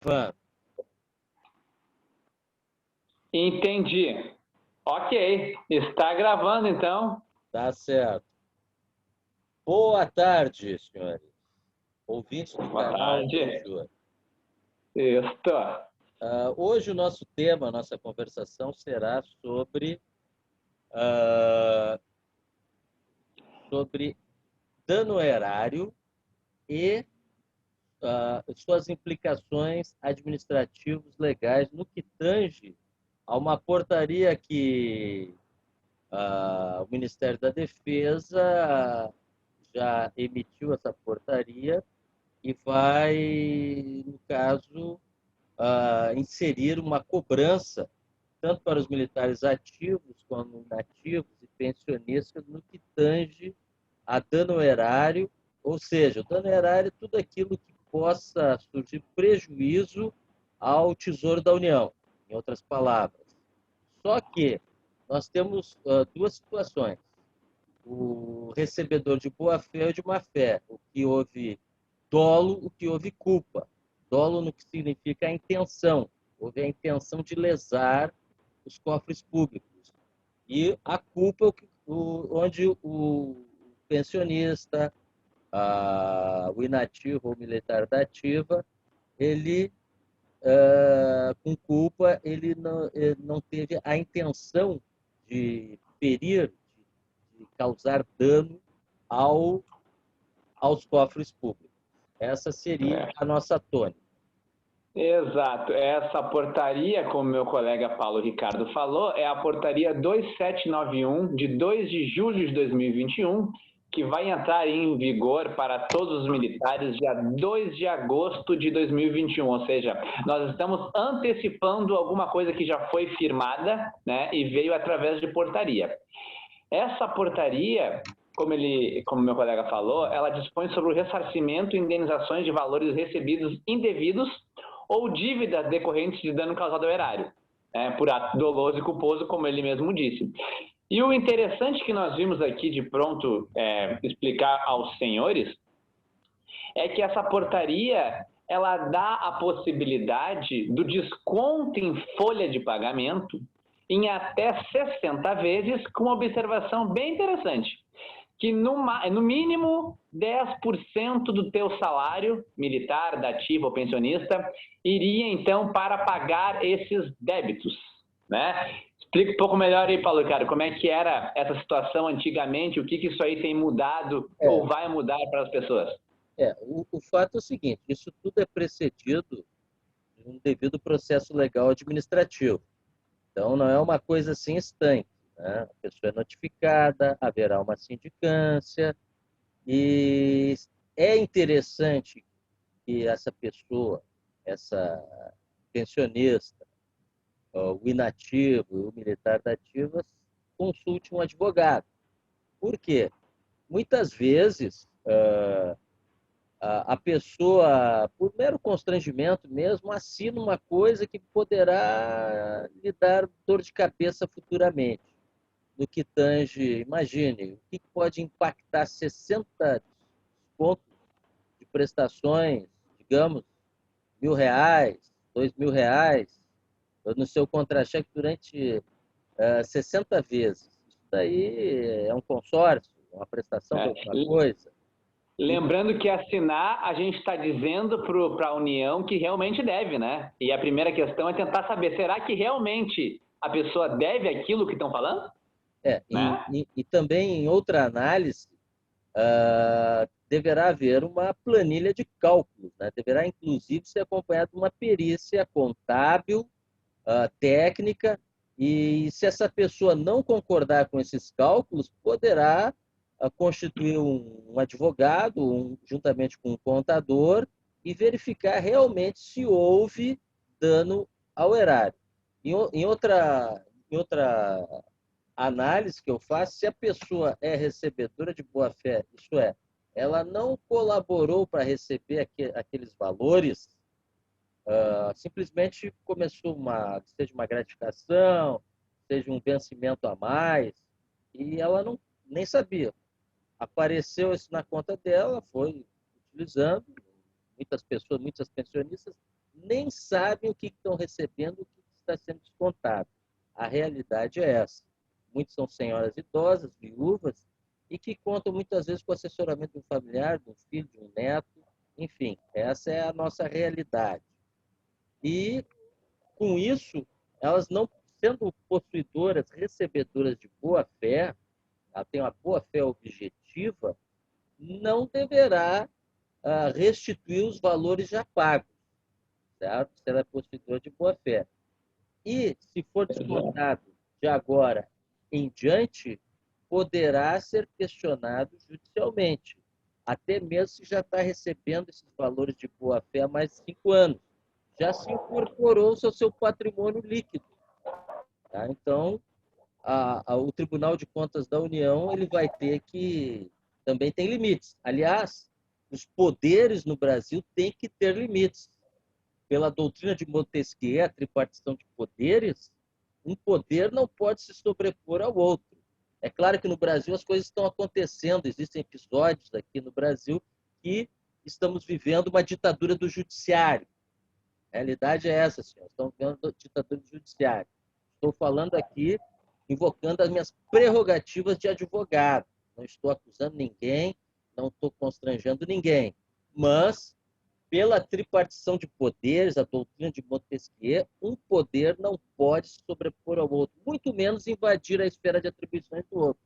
Van, Entendi. Ok, está gravando então. tá certo. Boa tarde, senhores. Ouvintes do Boa canal tarde. Brochure. Isso. Hoje o nosso tema, a nossa conversação será ah, sobre dano erário e suas implicações administrativos legais no que tange a uma portaria que o Ministério da Defesa já emitiu essa portaria e vai, no caso, inserir uma cobrança, tanto para os militares ativos como inativos e pensionistas, no que tange a dano erário, ou seja, o dano erário é tudo aquilo que possa surgir prejuízo ao Tesouro da União, em outras palavras. Só que nós temos duas situações. O recebedor de boa-fé ou de má-fé, o que houve dolo, o que houve culpa. Dolo no que significa a intenção, houve a intenção de lesar os cofres públicos. E a culpa, onde o pensionista, o inativo ou militar da ativa, ele, com culpa, ele não teve a intenção de ferir, de causar dano ao, aos cofres públicos. Essa seria É. a nossa tônica. Exato. Essa portaria, como meu colega Paulo Ricardo falou, é a portaria 2791 de 2 de julho de 2021, que vai entrar em vigor para todos os militares dia 2 de agosto de 2021, ou seja, nós estamos antecipando alguma coisa que já foi firmada, né, e veio através de portaria. Essa portaria, como meu colega falou, ela dispõe sobre o ressarcimento e indenizações de valores recebidos indevidos ou dívidas decorrentes de dano causado ao erário, por ato doloso e culposo, como ele mesmo disse. E o interessante que nós vimos aqui de pronto explicar aos senhores é que essa portaria ela dá a possibilidade do desconto em folha de pagamento em até 60 vezes, com uma observação bem interessante, que no mínimo 10% do teu salário militar, da ativa ou pensionista, iria então para pagar esses débitos, né? Explica um pouco melhor aí, Paulo Ricardo, como é que era essa situação antigamente, o que isso aí tem mudado ou vai mudar para as pessoas? O fato é o seguinte: isso tudo é precedido de um devido processo legal administrativo. Então, não é uma coisa assim estanque. Né? A pessoa é notificada, haverá uma sindicância, e é interessante que essa pessoa, essa pensionista, o inativo e o militar da ativa, consulte um advogado. Por quê? Muitas vezes, a pessoa, por mero constrangimento mesmo, assina uma coisa que poderá lhe dar dor de cabeça futuramente. No que tange, imagine, o que pode impactar 60 pontos de prestações, digamos, R$ 1.000, R$ 2.000, no seu contra-cheque durante 60 vezes. Isso daí é um consórcio, uma prestação de É, alguma coisa. E, lembrando que assinar, a gente está dizendo para a União que realmente deve, né? E a primeira questão é tentar saber, será que realmente a pessoa deve aquilo que estão falando? Né? e também, em outra análise, deverá haver uma planilha de cálculos, né? Deverá, inclusive, ser acompanhada de uma perícia contábil, técnica, e se essa pessoa não concordar com esses cálculos, poderá constituir um advogado, juntamente com um contador, e verificar realmente se houve dano ao erário. Em outra análise que eu faço, se a pessoa é recebedora de boa-fé, isto é, ela não colaborou para receber aqueles valores, simplesmente começou seja uma gratificação, seja um vencimento a mais, e ela não nem sabia. Apareceu isso na conta dela, foi utilizando, muitas pessoas, muitas pensionistas nem sabem o que estão recebendo, o que está sendo descontado. A realidade é essa. Muitos são senhoras idosas, viúvas, e que contam muitas vezes com o assessoramento de um familiar, de um filho, de um neto, enfim, essa é a nossa realidade. E, com isso, elas não sendo possuidoras, recebedoras de boa-fé, ela tem uma boa-fé objetiva, não deverá restituir os valores já pagos, certo? Se ela é possuidora de boa-fé. E, se for descontado de agora em diante, poderá ser questionado judicialmente, até mesmo se já está recebendo esses valores de boa-fé há mais de 5 anos. Já se incorporou-se ao seu patrimônio líquido. Tá? Então, o Tribunal de Contas da União ele vai ter que... Também tem limites. Aliás, os poderes no Brasil têm que ter limites. Pela doutrina de Montesquieu, a tripartição de poderes, um poder não pode se sobrepor ao outro. É claro que no Brasil as coisas estão acontecendo, existem episódios aqui no Brasil que estamos vivendo uma ditadura do judiciário. A realidade é essa, senhor. Estamos vivendo uma ditadura do judiciário. Estou falando aqui, invocando as minhas prerrogativas de advogado. Não estou acusando ninguém, não estou constrangendo ninguém. Mas, pela tripartição de poderes, a doutrina de Montesquieu, um poder não pode se sobrepor ao outro, muito menos invadir a esfera de atribuições do outro.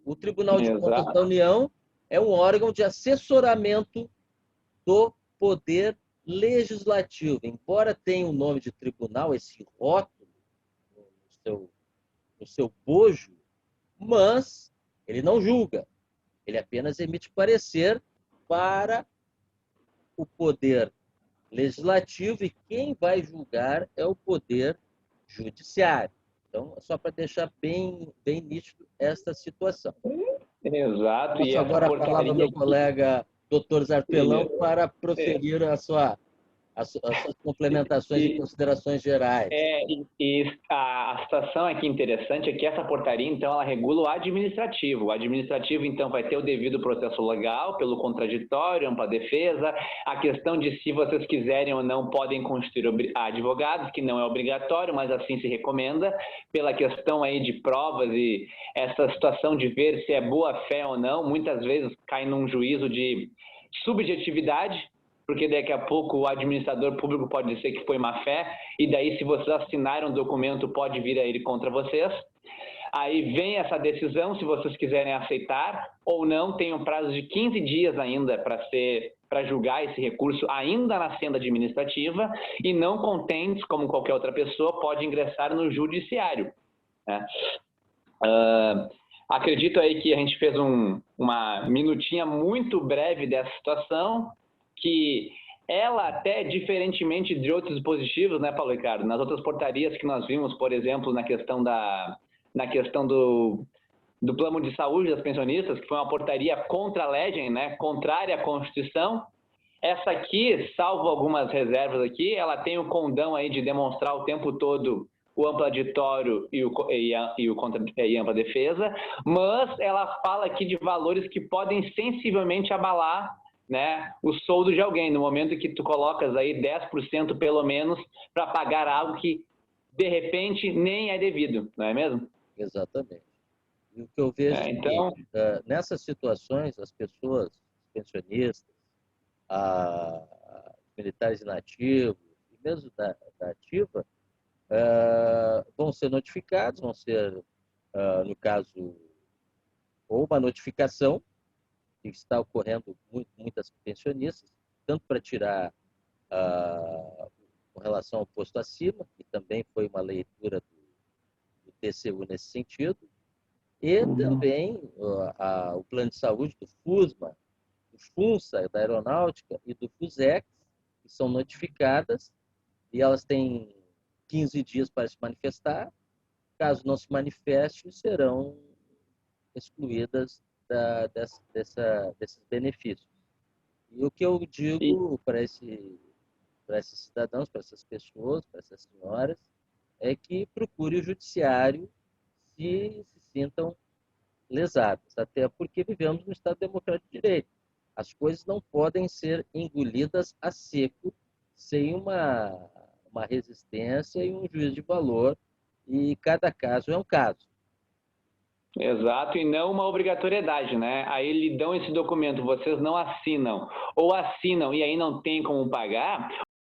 O Tribunal de Contas da União é um órgão de assessoramento do poder legislativo. Embora tenha o nome de tribunal, esse rótulo no seu bojo, mas ele não julga. Ele apenas emite parecer para o poder legislativo e quem vai julgar é o poder judiciário. Então, só para deixar bem nítido esta situação. Exato. Passo agora a palavra ao meu colega Dr. Zarpelão para proferir as suas complementações e considerações gerais. A situação aqui interessante é que essa portaria, então, ela regula o administrativo. O administrativo, então, vai ter o devido processo legal, pelo contraditório, ampla defesa, a questão de se vocês quiserem ou não podem constituir advogados, que não é obrigatório, mas assim se recomenda, pela questão aí de provas e essa situação de ver se é boa-fé ou não, muitas vezes cai num juízo de subjetividade, porque daqui a pouco o administrador público pode dizer que foi má fé, e daí se vocês assinaram o documento pode vir a ele contra vocês. Aí vem essa decisão, se vocês quiserem aceitar ou não, tem um prazo de 15 dias ainda para julgar esse recurso ainda na senda administrativa, e não contentes, como qualquer outra pessoa, pode ingressar no judiciário, né? Acredito aí que a gente fez uma minutinha muito breve dessa situação, que ela até, diferentemente de outros dispositivos, né, Paulo Ricardo, nas outras portarias que nós vimos, por exemplo, na questão do plano de saúde das pensionistas, que foi uma portaria contra a legem, né, contrária à Constituição, essa aqui, salvo algumas reservas aqui, ela tem o condão aí de demonstrar o tempo todo o amplo aditório e a ampla defesa, mas ela fala aqui de valores que podem sensivelmente abalar, né, o soldo de alguém, no momento que tu colocas aí 10% pelo menos para pagar algo que, de repente, nem é devido, não é mesmo? Exatamente. E o que eu vejo é que, nessas situações, as pessoas, os pensionistas, militares inativos, e mesmo da ativa, vão ser notificados, vão ser, no caso, ou uma notificação, que está ocorrendo muitas pensionistas, tanto para tirar com relação ao posto acima, que também foi uma leitura do TCU nesse sentido, e também o plano de saúde do FUSMA, do FUNSA, da Aeronáutica, e do FUSEX, que são notificadas, e elas têm 15 dias para se manifestar. Caso não se manifeste, serão excluídas desses benefícios. E o que eu digo para esses cidadãos, para essas pessoas, para essas senhoras, é que procure o judiciário se sintam lesadas, até porque vivemos no Estado Democrático de Direito. As coisas não podem ser engolidas a seco sem uma resistência e um juízo de valor, e cada caso é um caso. Exato, e não uma obrigatoriedade, né? Aí lhe dão esse documento, vocês não assinam, ou assinam e aí não tem como pagar,